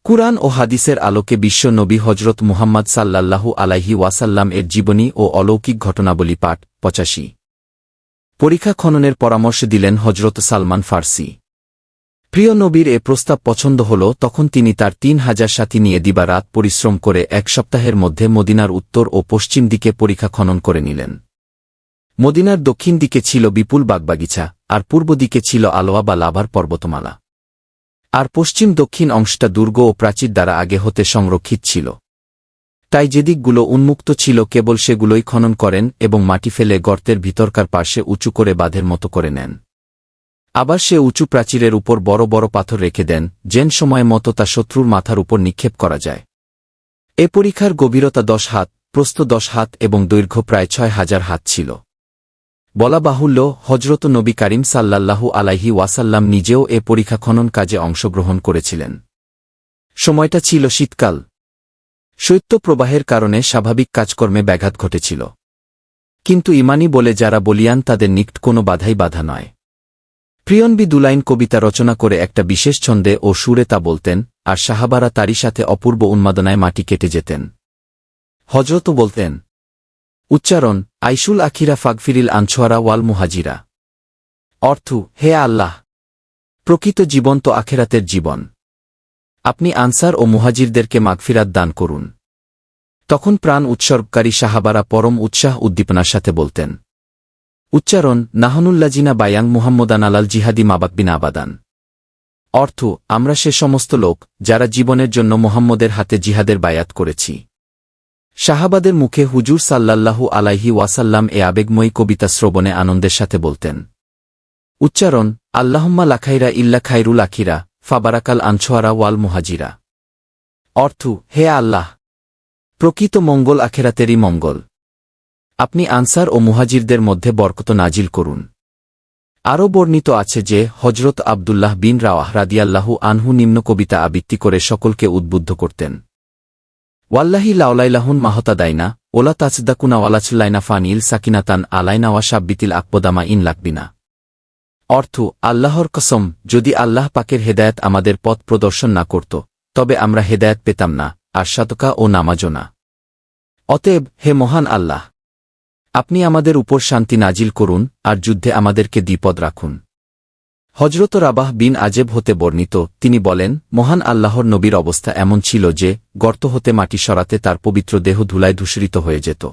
কুরআন ও হাদিসের আলোকে বিশ্ব নবী হজরত মুহাম্মদ সাল্লাল্লাহু আলাইহি ওয়াসাল্লাম এর জীবনী ও অলৌকিক ঘটনাবলী পাঠ ৮৫। পরীক্ষা খননের পরামর্শ দিলেন হজরত সালমান ফার্সি। প্রিয় নবীর এ প্রস্তাব পছন্দ হল তখন তিনি তার ৩,০০০ সাথী নিয়ে দিবা-রাত পরিশ্রম করে এক সপ্তাহের মধ্যে মদিনার উত্তর ও পশ্চিম দিকে পরীক্ষা খনন করে নিলেন। মদিনার দক্ষিণ দিকে ছিল বিপুল বাগবাগিচা, আর পূর্ব দিকে ছিল আলোয়া বা লাভার পর্বতমালা, আর পশ্চিম দক্ষিণ অংশটা দুর্গ ও প্রাচীর দ্বারা আগে হতে সংরক্ষিত ছিল। তাই যেদিকগুলো উন্মুক্ত ছিল কেবল সেগুলোই খনন করেন এবং মাটি ফেলে গর্তের ভিতরকার পার্শ্বে উঁচু করে বাঁধের মতো করে নেন। আবার সে উঁচু প্রাচীরের উপর বড় বড় পাথর রেখে দেন, যেন সময় মতো তা শত্রুর মাথার উপর নিক্ষেপ করা যায়। এ পরীক্ষার গভীরতা ১০ হাত, প্রস্থ ১০ হাত এবং দৈর্ঘ্য প্রায় ৬,০০০ হাত ছিল। বলা বাহুল্য, হজরত নবী কারীম সাল্লাল্লাহু আলাইহি ওয়াসাল্লাম নিজেও এ পরীক্ষা খনন কাজে অংশগ্রহণ করেছিলেন। সময়টা ছিল শীতকাল। শৈত্যপ্রবাহের কারণে স্বাভাবিক কাজকর্মে ব্যাঘাত ঘটেছিল, কিন্তু ইমানি বলে যারা বলিয়ান তাদের নিকট কোনো বাধাই বাধা নয়। প্রিয়নবী দুলাইন কবিতা রচনা করে একটা বিশেষ ছন্দে ও সুরে তা বলতেন, আর সাহাবারা তারই সাথে অপূর্ব উন্মাদনায় মাটি কেটে যেতেন। হজরত বলতেন, উচ্চারণ আইসুল আখিরা ফাগফিরিল আনছোয়ারা ওয়াল মুহাজিরা। অর্থ, হে আল্লাহ, প্রকৃত জীবন তো আখেরাতের জীবন, আপনি আনসার ও মুহাজিরদেরকে মাগফিরাত দান করুন। তখন প্রাণ উৎসর্গকারী সাহাবারা পরম উৎসাহ উদ্দীপনার সাথে বলতেন, উচ্চারণ নাহনুল্লাজিনা বায়াং মুহাম্মদান আলাল জিহাদি মাবাকবিন আবাদান। অর্থ, আমরা সে সমস্ত লোক যারা জীবনের জন্য মুহাম্মদের হাতে জিহাদের বায়াত করেছি। সাহাবাদের মুখে হুজুর সাল্লাল্লাহু আলাইহি ওয়াসাল্লাম এ আবেগময়ী কবিতা শ্রবণে আনন্দের সাথে বলতেন। উচ্চারণ আল্লাহুম্মা লাখাইরা ইল্লা খাইরুল আখিরা ফাবারাকাল আনছোয়ারা ওয়াল মুহাজিরা। অর্থ, হে আল্লাহ, প্রকৃত মঙ্গল আখেরাতেরই মঙ্গল, আপনি আনসার ও মুহাজিরদের মধ্যে বরকত নাজিল করুন। আরও বর্ণিত আছে যে হজরত আবদুল্লাহ বিন রাওয়াহ রাদিয়াল্লাহু আনহু নিম্ন কবিতা আবৃত্তি করে সকলকে উদ্বুদ্ধ করতেন। ওয়াল্লাহি লাউলাইলাহুন মাহতাদাইনা ওলা তাচদাকুনা ওয়ালাচুল্লাইনা ফানিল সাকিনাতান আলাইনা ওয়া সাব্বিতিল আকবদামা ইন লাকবিনা। অর্থ, আল্লাহর কসম, যদি আল্লাহ পাকের হেদায়েত আমাদের পথ প্রদর্শন না করত তবে আমরা হেদায়েত পেতাম না, আর সাদকা ও নামাজও না। অতএব হে মহান আল্লাহ, আপনি আমাদের উপর শান্তি নাজিল করুন আর যুদ্ধে আমাদেরকে দ্বিপদ রাখুন। হজরত রাবাহ বিন আজেব হতে বর্ণিত, তিনি বলেন, মহান আল্লাহর নবীর অবস্থা এমন ছিল যে গর্ত হতে মাটি সরাতে তার পবিত্র দেহ ধুলায় ধূসরিত হয়ে যেত।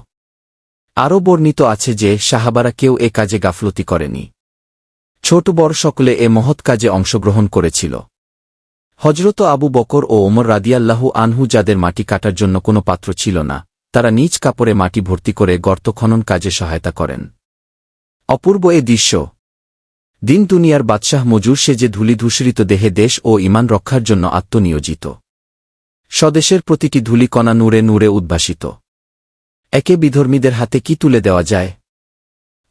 আরও বর্ণিত আছে যে সাহাবারা কেউ এ কাজে গাফলতি করেনি। ছোট বড় সকলে এ মহৎ কাজে অংশগ্রহণ করেছিল। হজরত আবু বকর ও ওমর রাদিয়াল্লাহু আনহু, যাদের মাটি কাটার জন্য কোনো পাত্র ছিল না, তারা নিজ কাপড়ে মাটি ভর্তি করে গর্ত খনন কাজে সহায়তা করেন। অপূর্ব এ দৃশ্য। দিন দুনিয়ার বাদশাহ মজুর সে যে ধূলিধূসরিত দেহে দেশ ও ঈমান রক্ষার জন্য আত্মনিয়োজিত। স্বদেশের প্রতিটি ধূলিকণা নূরে নূরে উদ্ভাসিত। একে বিধর্মীদের হাতে কি তুলে দেওয়া যায়?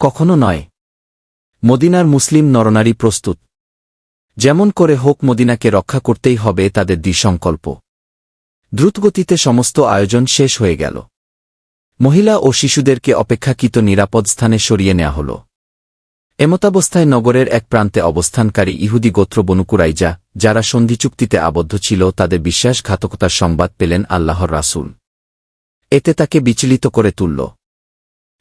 কখনো নয়। মদিনার মুসলিম নরনারী প্রস্তুত। যেমন করে হোক মদিনাকে রক্ষা করতেই হবে তাদের দৃঢ়সংকল্প। দ্রুতগতিতে সমস্ত আয়োজন শেষ হয়ে গেল। মহিলা ও শিশুদেরকে অপেক্ষাকৃত নিরাপদ স্থানে সরিয়ে নেওয়া হল। এমতাবস্থায় নগরের এক প্রান্তে অবস্থানকারী ইহুদি গোত্র বনু কুরাইজা, যারা সন্ধিচুক্তিতে আবদ্ধ ছিল, তাদের বিশ্বাসঘাতকতার সংবাদ পেলেন আল্লাহর রাসূল। এতে তাকে বিচলিত করে তুলল।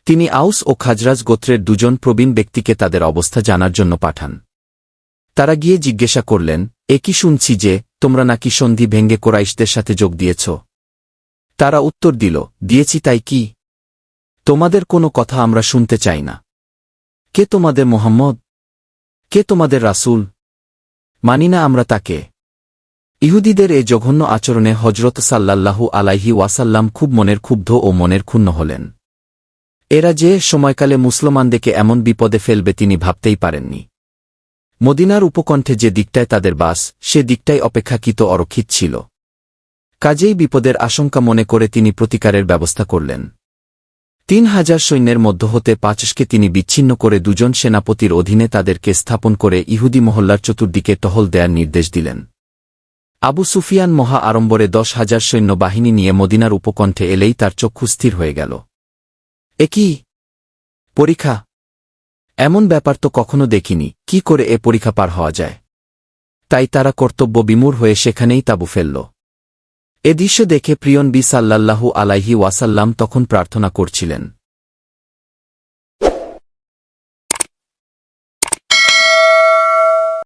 তিনি আউস ও খাজরাজ গোত্রের দুজন প্রবীণ ব্যক্তিকে তাদের অবস্থা জানার জন্য পাঠান। তারা গিয়ে জিজ্ঞাসা করলেন, এ কি শুনছি যে তোমরা নাকি সন্ধি ভেঙ্গে কোরাইশদের সাথে যোগ দিয়েছ? তারা উত্তর দিল, দিয়েছি, তাই কি? তোমাদের কোনো কথা আমরা শুনতে চাই না। কে তোমাদের মুহাম্মদ? কে তোমাদের রাসূল? মানি না আমরা তাকে। ইহুদিদের এ জঘন্য আচরণে হজরত সাল্লাল্লাহু আলাইহি ওয়াসাল্লাম খুব মনের ক্ষুব্ধ ও মনের ক্ষুণ্ণ হলেন। এরা যে সময়কালে মুসলমানদেরকে এমন বিপদে ফেলবে তিনি ভাবতেই পারেননি। মদিনার উপকণ্ঠে যে দিকটায় তাদের বাস, সে দিকটাই অপেক্ষাকৃত অরক্ষিত ছিল। কাজেই বিপদের আশঙ্কা মনে করে তিনি প্রতিকারের ব্যবস্থা করলেন। ৩,০০০ সৈন্যের মধ্য হতে ৫কে তিনি বিচ্ছিন্ন করে দুজন সেনাপতির অধীনে তাদেরকে স্থাপন করে ইহুদি মহল্লার চতুর্দিকে টহল দেয়ার নির্দেশ দিলেন। আবু সুফিয়ান মহা আড়ম্বরে ১০,০০০ সৈন্য বাহিনী নিয়ে মদিনার উপকণ্ঠে এলেই তার চক্ষু স্থির হয়ে গেল। এ কি পরীক্ষা! এমন ব্যাপার তো কখনো দেখিনি, কি করে এ পরীক্ষা পার হওয়া যায়? তাই তারা কর্তব্য বিমূঢ় হয়ে সেখানেই তাঁবু ফেলল। এ দৃশ্য দেখে প্রিয়নবী সাল্লাল্লাহু আলাইহি ওয়াসাল্লাম তখন প্রার্থনা করছিলেন,